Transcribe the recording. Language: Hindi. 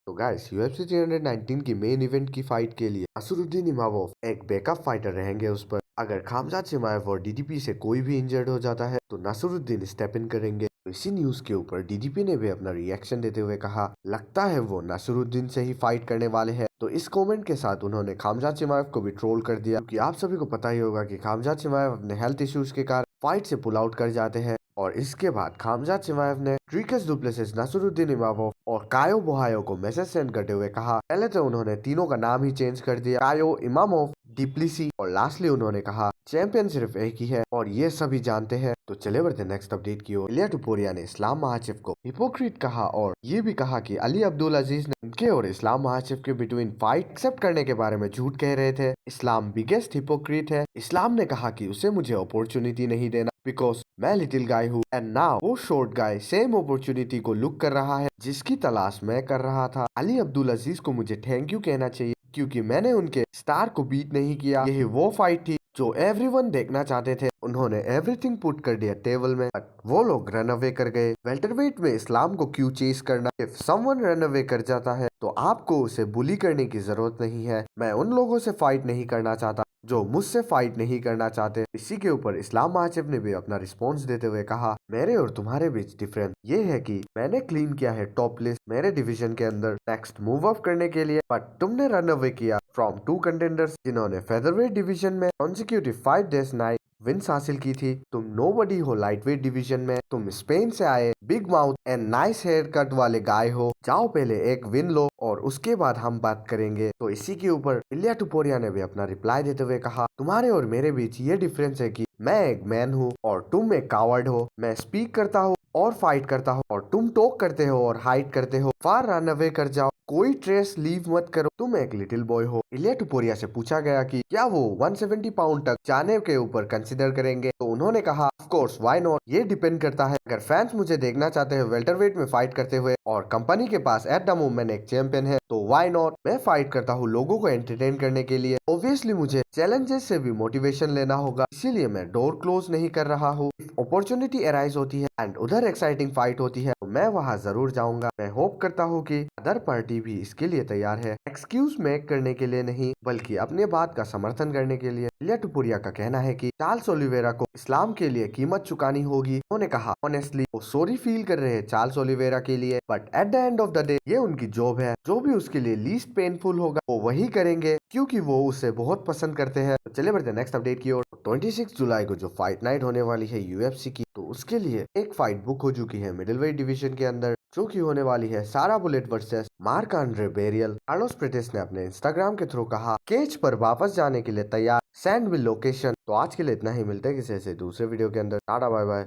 तो गाइस UFC 319 की मेन इवेंट की फाइट के लिए असुरुद्दीन इमामोव एक बैकअप फाइटर रहेंगे उस पर। अगर खामजात चिमाएव और डीडीपी से कोई भी इंजर्ड हो जाता है तो नसरुद्दीन स्टेप इन करेंगे। तो इसी न्यूज के ऊपर डीडीपी ने भी अपना रिएक्शन देते हुए कहा लगता है वो नसरुद्दीन से ही फाइट करने वाले हैं। तो इस कमेंट के साथ उन्होंने खामजात चिमाएव को भी ट्रोल कर दिया, क्योंकि आप सभी को पता ही होगा कि खामजात चिमाएव अपने हेल्थ इश्यूज के कारण फाइट से पुल आउट कर जाते हैं। और इसके बाद खामजात चिमाएव ने ट्रिकस डुप्लेसिस, नसरुद्दीन इमामोव और कायो बोहायो को मैसेज सेंड करते हुए कहा, पहले तो उन्होंने तीनों का नाम ही चेंज कर दिया, कायो, इमामोव, डिप्लेसी, और लास्टली उन्होंने कहा चैंपियन सिर्फ एक ही है और ये सभी जानते हैं। तो चले बढ़ते नेक्स्ट अपडेट की ओर। इलिया टुपुरिया ने इस्लाम महाचिफ को हिपोक्रीट कहा और ये भी कहा कि अली अब्दुल अजीज ने उनके और इस्लाम महाचिफ के बिटवीन फाइट एक्सेप्ट करने के बारे में झूठ कह रहे थे। इस्लाम बिगेस्ट हिपोक्रीट है। इस्लाम ने कहा कि उसे मुझे अपॉर्चुनिटी नहीं देना बिकॉज मैं लिटिल गाय हूँ एंड नाउ वो शॉर्ट गाय सेम अपॉर्चुनिटी को लुक कर रहा है जिसकी तलाश मैं कर रहा था। अली अब्दुल अजीज को मुझे थैंक यू कहना चाहिए क्योंकि मैंने उनके स्टार को बीट नहीं किया। यही वो फाइट थी जो एवरीवन देखना चाहते थे। उन्होंने एवरीथिंग पुट कर दिया टेबल में, बट वो लोग रन अवे कर गए। वेल्टरवेट में इस्लाम को क्यों चेस करना? इफ समवन रन अवे कर जाता है तो आपको उसे बुली करने की जरूरत नहीं है। मैं उन लोगों से फाइट नहीं करना चाहता जो मुझसे फाइट नहीं करना चाहते। इसी के ऊपर इस्लाम महाचिफ ने भी अपना रिस्पॉन्स देते हुए कहा, मेरे और तुम्हारे बीच डिफरेंस ये है कि मैंने क्लीन किया है टॉप लिस्ट मेरे डिवीजन के अंदर नेक्स्ट मूव अप करने के लिए, बट तुमने रन अवे किया फ्रॉम 2 कंटेंडर्स जिन्होंने फेदरवेट डिवीजन में कॉन्सिक्यूटिव 5 डेज 9 विंस हासिल की थी। तुम नोबडी हो लाइटवेट डिवीजन में। तुम स्पेन से आए big mouth and nice hair cut वाले गाय हो। जाओ पहले एक विन लो और उसके बाद हम बात करेंगे। तो इसी के ऊपर इलिया टुपुरिया ने भी अपना रिप्लाई देते हुए कहा, तुम्हारे और मेरे बीच ये डिफरेंस है कि मैं एक मैन हूँ और तुम एक कावर्ड हो। मैं स्पीक करता हूँ और फाइट करता हो और तुम टॉक करते हो और हाइड करते हो। फार रन अवे कर जाओ, कोई ट्रेस लीव मत करो। तुम एक लिटिल बॉय हो। इलिया टुपुरिया से पूछा गया कि क्या वो 170 पाउंड तक जाने के ऊपर कंसिडर करेंगे, तो उन्होंने कहा ऑफ कोर्स व्हाई नॉट। ये डिपेंड करता है, अगर फैंस मुझे देखना चाहते हैं वेल्टरवेट में फाइट करते हुए और कंपनी के पास एट द मोमेंट एक चैंपियन है तो व्हाई नॉट। मैं फाइट करता हूँ लोगों को एंटरटेन करने के लिए। ऑब्वियसली मुझे चैलेंजेस से भी मोटिवेशन लेना होगा, इसीलिए मैं डोर क्लोज नहीं कर रहा हूँ। अपॉर्चुनिटी अराइज होती है एंड उधर एक्साइटिंग फाइट होती है तो मैं वहाँ जरूर जाऊंगा। मैं होप करता हूँ कि अदर पार्टी भी इसके लिए तैयार है, एक्सक्यूज मेक करने के लिए नहीं बल्कि अपने बात का समर्थन करने के लिए। इलिया टुपुरिया का कहना है कि चार्ल्स ओलिवेरा को इस्लाम के लिए कीमत चुकानी होगी। उन्होंने कहा ऑनेस्टली वो सॉरी फील कर रहे हैं चार्ल्स ओलिवेरा के लिए, but at the end of the day ये उनकी जॉब है। जो भी उसके लिए लीस्ट पेनफुल होगा वो वही करेंगे क्योंकि वो उसे बहुत पसंद करते हैं। तो चले बढ़ते नेक्स्ट अपडेट की ओर। 26 जुलाई को जो फाइट नाइट होने वाली है यूएफसी की, तो उसके लिए एक फाइट बुक हो चुकी है मिडिलवेट डिवीजन के अंदर, जो की होने वाली है सारा bullet versus mark Andre burial. Carlos practice ने अपने इंस्टाग्राम के थ्रू कहा केज पर वापस जाने के लिए तैयार, सेंड विल लोकेशन। तो आज के लिए इतना ही, मिलते हैं किसी ऐसे दूसरे वीडियो के अंदर। Tata bye bye.